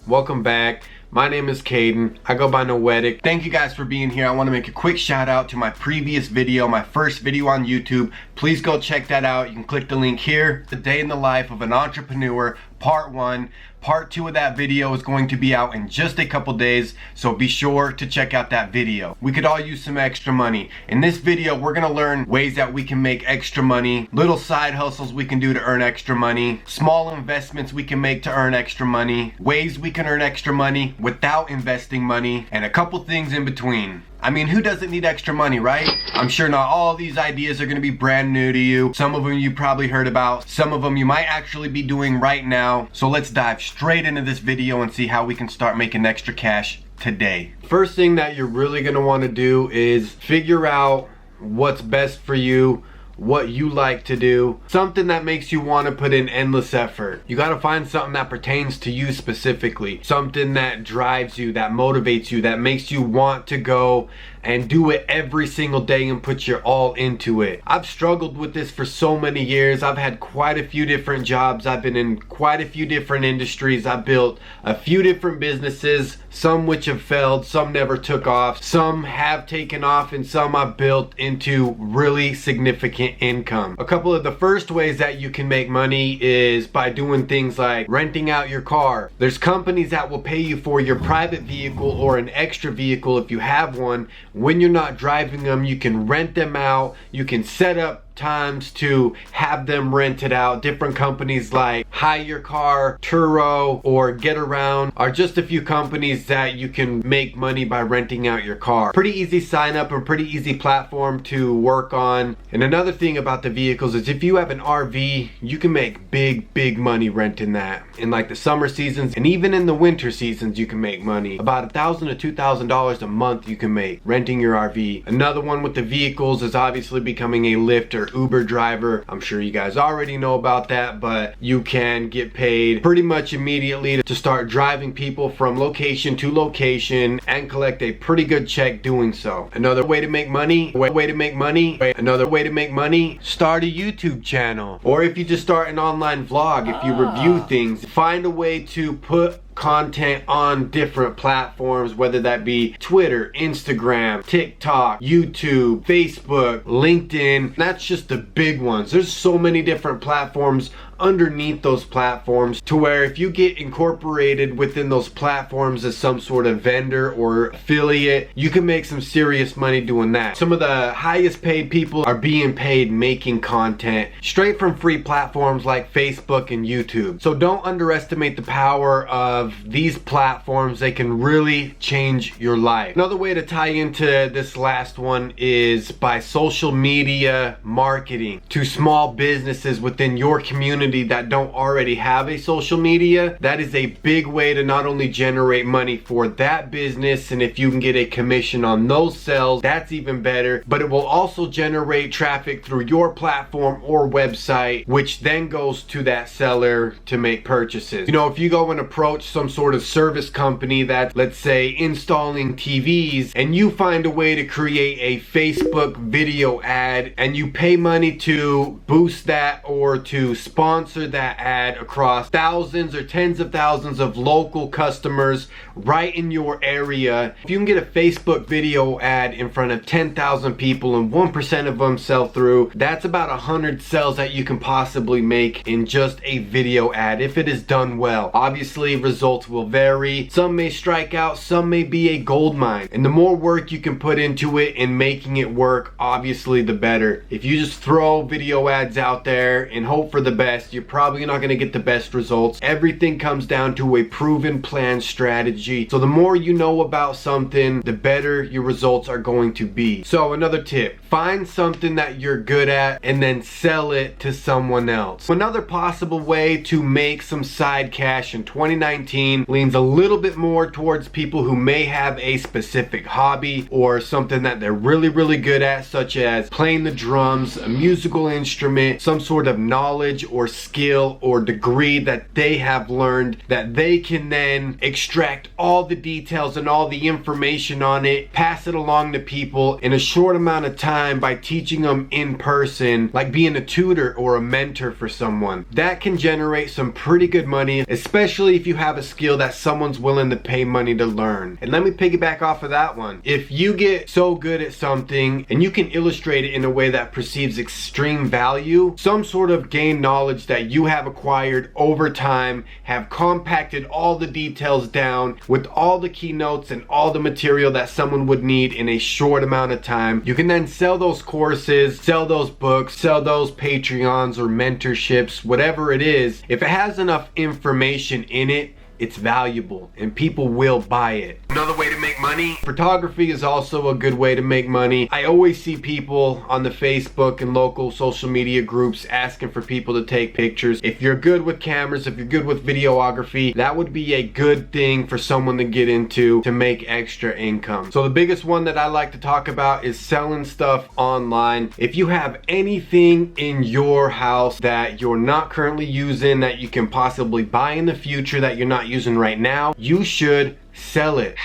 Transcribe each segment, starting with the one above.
Welcome back. My name is Caden. I go by Noetic. Thank you guys for being here. I want to make a quick shout out to my previous video, my first video on YouTube. Please go check that out. You can click the link here. The Day in the Life of an Entrepreneur, Part 1. Part 2 of that video is going to be out in just a couple days, so be sure to check out that video. We could all use some extra money. In this video, we're gonna learn ways that we can make extra money, little side hustles we can do to earn extra money, small investments we can make to earn extra money, ways we can earn extra money without investing money, and a couple things in between. I mean, who doesn't need extra money, right? I'm sure not all of these ideas are gonna be brand new to you. Some of them you probably heard about. Some of them you might actually be doing right now. So let's dive straight into this video and see how we can start making extra cash today. First thing that you're really gonna wanna do is figure out what's best for you, what you like to do, something that makes you want to put in endless effort. You got to find something that pertains to you specifically, something that drives you, that motivates you, that makes you want to go and do it every single day and put your all into it. I've struggled with this for so many years. I've had quite a few different jobs. I've been in quite a few different industries. I've built a few different businesses, some which have failed, some never took off, some have taken off, and some I've built into really significant income. A couple of the first ways that you can make money is by doing things like renting out your car. There's companies that will pay you for your private vehicle or an extra vehicle if you have one. When you're not driving them, you can rent them out. You can set up times to have them rented out. Different companies like Hire Your Car, Turo, or Get Around are just a few companies that you can make money by renting out your car. Pretty easy sign up and pretty easy platform to work on. And another thing about the vehicles is if you have an RV, you can make big money renting that. In like the summer seasons and even in the winter seasons, you can make money. About $1,000 to $2,000 a month you can make renting your RV. Another one with the vehicles is obviously becoming a Lyft or Uber driver. I'm sure you guys already know about that, but you can get paid pretty much immediately to start driving people from location to location and collect a pretty good check doing so. Another way to make money, another way to make money, start a YouTube channel. Or if you just start an online vlog, if you review things, find a way to put content on different platforms, whether that be Twitter, Instagram, TikTok, YouTube, Facebook, LinkedIn. That's just the big ones. There's so many different platforms underneath those platforms to where if you get incorporated within those platforms as some sort of vendor or affiliate, you can make some serious money doing that. Some of the highest paid people are being paid making content straight from free platforms like Facebook and YouTube. So don't underestimate the power of these platforms. They can really change your life. Another way to tie into this last one is by social media marketing to small businesses within your community that don't already have a social media. That is a big way to not only generate money for that business, and if you can get a commission on those sales, that's even better, but it will also generate traffic through your platform or website, which then goes to that seller to make purchases. You know, if you go and approach some sort of service company that, let's say, installing TVs, and you find a way to create a Facebook video ad and you pay money to boost that or to sponsor that ad across thousands or tens of thousands of local customers right in your area. If you can get a Facebook video ad in front of 10,000 people and 1% of them sell through, that's about 100 sales that you can possibly make in just a video ad if it is done well. Obviously, results will vary. Some may strike out, some may be a gold mine. And the more work you can put into it and making it work, obviously the better. If you just throw video ads out there and hope for the best, you're probably not going to get the best results. Everything comes down to a proven plan strategy. So the more you know about something, the better your results are going to be. So another tip, find something that you're good at and then sell it to someone else. Another possible way to make some side cash in 2019 leans a little bit more towards people who may have a specific hobby or something that they're really good at, such as playing the drums, a musical instrument, some sort of knowledge or skill or degree that they have learned that they can then extract all the details and all the information on it, pass it along to people in a short amount of time by teaching them in person, like being a tutor or a mentor for someone. That can generate some pretty good money, especially if you have a skill that someone's willing to pay money to learn. And let me piggyback off of that one. If you get so good at something and you can illustrate it in a way that perceives extreme value, some sort of gained knowledge that you have acquired over time, have compacted all the details down with all the keynotes and all the material that someone would need in a short amount of time, you can then sell those courses, sell those books, sell those Patreons or mentorships, whatever it is. If it has enough information in it, it's valuable and people will buy it. Another way to make money, photography is also a good way to make money. I always see people on the Facebook and local social media groups asking for people to take pictures. If you're good with cameras, if you're good with videography, that would be a good thing for someone to get into to make extra income. So the biggest one that I like to talk about is selling stuff online. If you have anything in your house that you're not currently using that you can possibly buy in the future that you're not using right now, you should sell it.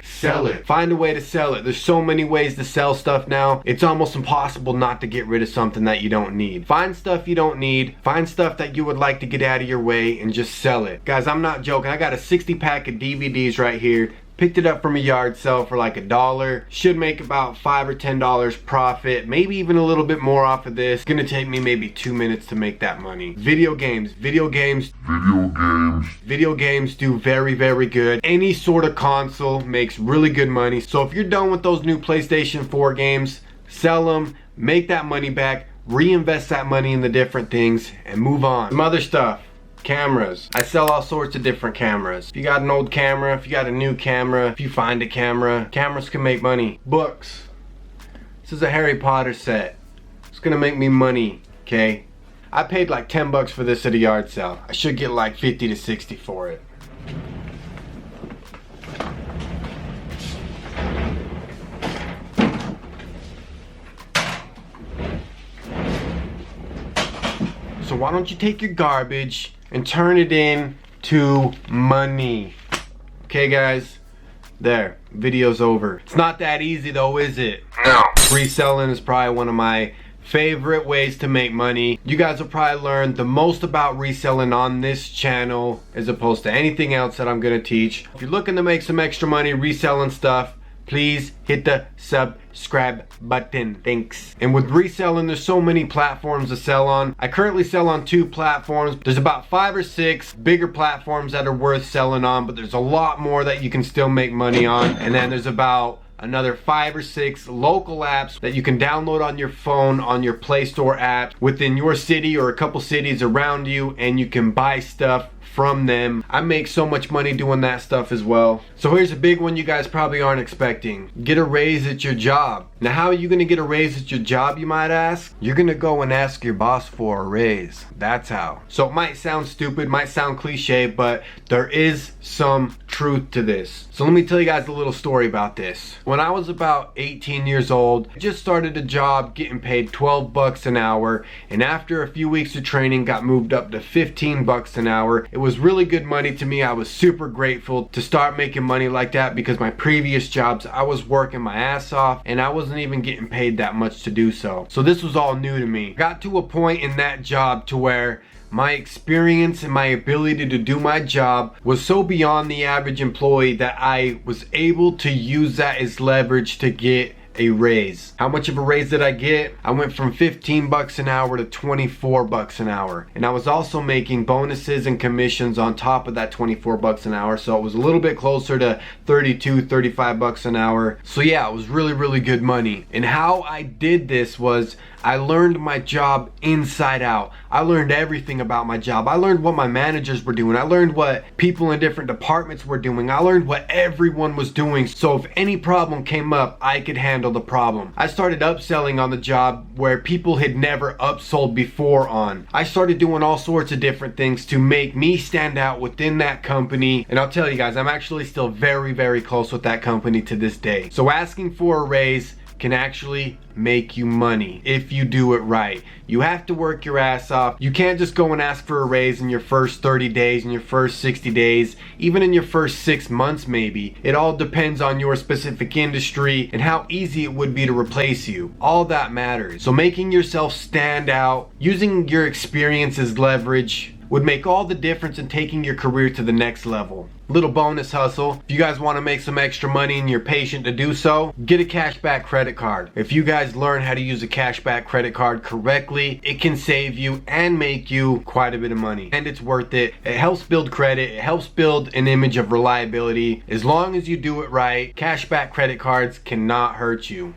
Sell it. Find a way to sell it. There's so many ways to sell stuff now. It's almost impossible not to get rid of something that you don't need. Find stuff you don't need. Find stuff that you would like to get out of your way and just sell it. Guys, I'm not joking. I got a 60 pack of DVDs right here. Picked it up from a yard sale for like $1. Should make about $5 or $10 profit, maybe even a little bit more off of this. It's gonna take me maybe 2 minutes to make that money. Video games do very, very good. Any sort of console makes really good money. So if you're done with those new PlayStation 4 games, sell them, make that money back, reinvest that money in the different things, and move on. Some other stuff. Cameras. I sell all sorts of different cameras. If you got an old camera, if you got a new camera, if you find a camera, cameras can make money. Books. This is a Harry Potter set. It's gonna make me money, okay? I paid like 10 bucks for this at a yard sale. I should get like 50 to 60 for it. So why don't you take your garbage and turn it into money? Okay guys, there, video's over. It's not that easy though, is it? No. Reselling is probably one of my favorite ways to make money. You guys will probably learn the most about reselling on this channel as opposed to anything else that I'm gonna teach. If you're looking to make some extra money reselling stuff, please hit the subscribe button. Thanks. And with reselling, there's so many platforms to sell on. I currently sell on 2 platforms. There's about 5 or 6 bigger platforms that are worth selling on, but there's a lot more that you can still make money on. And then there's about another 5 or 6 local apps that you can download on your phone, on your Play Store app within your city or a couple cities around you, and you can buy stuff from them. I make so much money doing that stuff as well. So here's a big one you guys probably aren't expecting. Get a raise at your job. Now how are you gonna get a raise at your job, you might ask? You're gonna go and ask your boss for a raise. That's how. So it might sound stupid, might sound cliche, but there is some truth to this. So let me tell you guys a little story about this. When I was about 18 years old, I just started a job getting paid 12 bucks an hour, and after a few weeks of training got moved up to 15 bucks an hour. It was really good money to me. I was super grateful to start making money like that because my previous jobs I was working my ass off and I wasn't even getting paid that much to do so. So this was all new to me. Got to a point in that job to where my experience and my ability to do my job was so beyond the average employee that I was able to use that as leverage to get a raise. How much of a raise did I get? I went from 15 bucks an hour to 24 bucks an hour. And I was also making bonuses and commissions on top of that 24 bucks an hour. So it was a little bit closer to 32, 35 bucks an hour. So yeah, it was really, really good money. And how I did this was I learned my job inside out. I learned everything about my job. I learned what my managers were doing. I learned what people in different departments were doing. I learned what everyone was doing. So if any problem came up, I could handle the problem. I started upselling on the job where people had never upsold before on. I started doing all sorts of different things to make me stand out within that company. And I'll tell you guys, I'm actually still very, very close with that company to this day. So asking for a raise can actually make you money if you do it right. You have to work your ass off. You can't just go and ask for a raise in your first 30 days, in your first 60 days, even in your first 6 months maybe. It all depends on your specific industry and how easy it would be to replace you. All that matters. So making yourself stand out, using your experience as leverage, would make all the difference in taking your career to the next level. Little bonus hustle. If you guys want to make some extra money and you're patient to do so, get a cashback credit card. If you guys learn how to use a cashback credit card correctly, it can save you and make you quite a bit of money. And it's worth it. It helps build credit. It helps build an image of reliability. As long as you do it right, cashback credit cards cannot hurt you.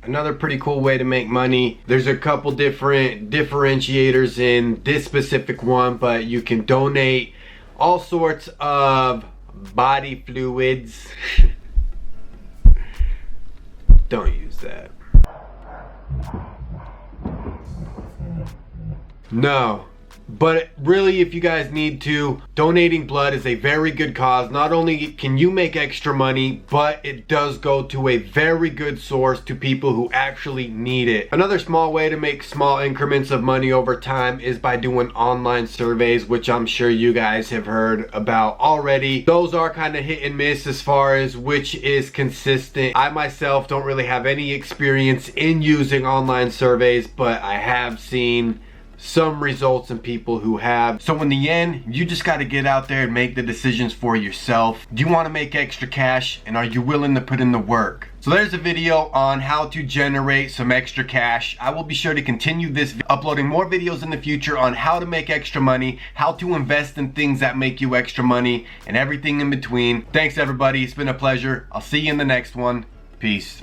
Another pretty cool way to make money. There's a couple different differentiators in this specific one, but you can donate all sorts of body fluids. Don't use that. No. But really, if you guys need to, donating blood is a very good cause. Not only can you make extra money, but it does go to a very good source to people who actually need it. Another small way to make small increments of money over time is by doing online surveys, which I'm sure you guys have heard about already. Those are kind of hit and miss as far as which is consistent. I myself don't really have any experience in using online surveys, but I have seen some results in people who have. So in the end, you just got to get out there and make the decisions for yourself. Do you want to make extra cash, and are you willing to put in the work? So there's a video on how to generate some extra cash. I will be sure to continue this, uploading more videos in the future on how to make extra money, how to invest in things that make you extra money, and everything in between. Thanks everybody, it's been a pleasure. I'll see you in the next one. Peace.